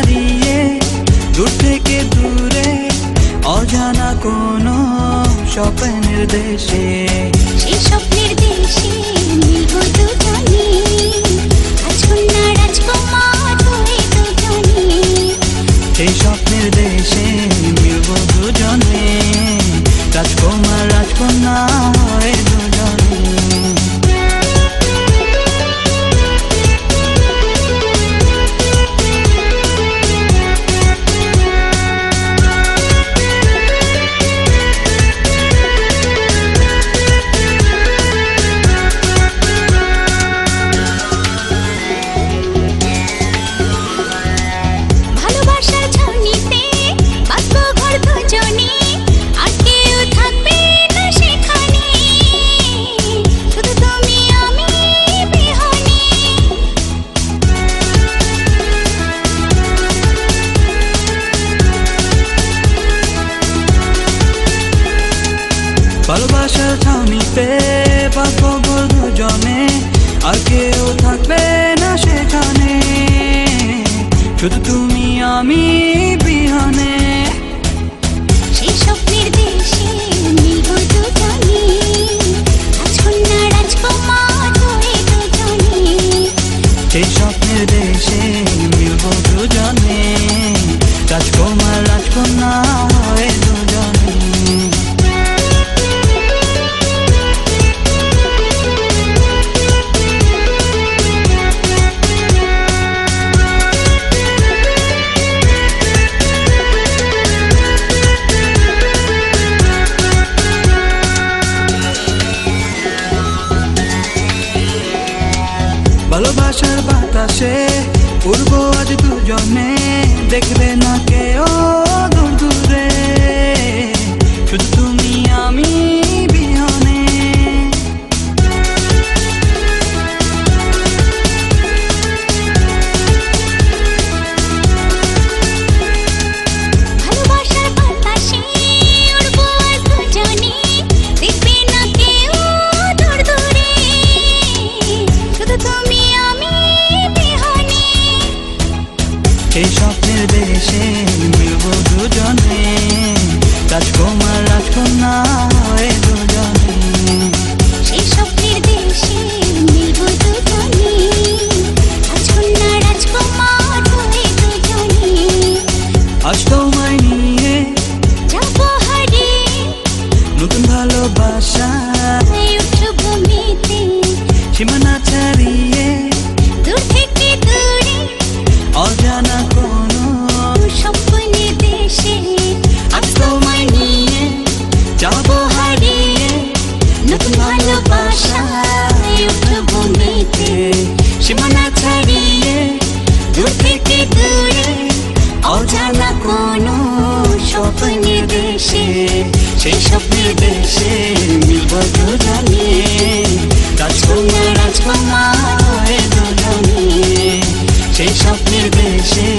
ছাড়িয়ে দূর থেকে দূরে অজানা কোনো স্বপ্নের দেশে, সেই স্বপ্নের দেশে মিলব দুজনে, রাজকন্যা রাজকুমার হয়ে দুজনে। সেই স্বপ্নের দেশে মিলব দুজনে, রাজকুমার রাজকন্যা হয়ে দুজনে। ভালোবাসার ছাউনিতে বাঁচবো ঘর দুজনে, আর কেউ থাকবে না সেখানে, শুধু তুমি আমি বিহানে। সেই স্বপ্নের দেশে মিলব দুজনে, রাজকন্যা রাজকুমার হয়ে দুজনে। সেই স্বপ্নের দেশে মিলব দুজনে, রাজকুমার রাজকন্যা হয়ে দুজনে। ভালোবাসার বাতাসে উড়বো আজ দুজনে, দেখবে না কেউ দূর দূরে, শুধু তুমি আমি বিহানে। ভালোবাসার বাতাসে উড়বো আজ দুজনে, দেখবে না কেউ দূর দূরে, শুধু তুমি আমি বিহানে। সেই স্বপ্নের দেশে মিলব দুজনে, রাজকুমার রাজকন্যা হয়ে দুজনে। সেই স্বপ্নের দেশে মিলব দুজনে, রাজকন্যা রাজকুমার হয়ে দুজনে। আজ তোমায় নিয়ে যাব হারিয়ে নতুন ভালোবাসা উচ্চভূমিতে, সীমানা ছাড়িয়ে দূর থেকে দূরে অজানা কোনো স্বপ্নের দেশে। আজ তোমায় নিয়ে যাব হারিয়ে নতুন ভালোবাসা উচ্চভূমিতে, সীমানা ছাড়িয়ে দূর থেকে দূরে অজানা কোনো স্বপ্নের দেশে। সেই স্বপ্নের দেশে মিলব দুজনে, রাজকুমার রাজকুমার হয়ে দুজনে। সেই স্বপ্নের দেশে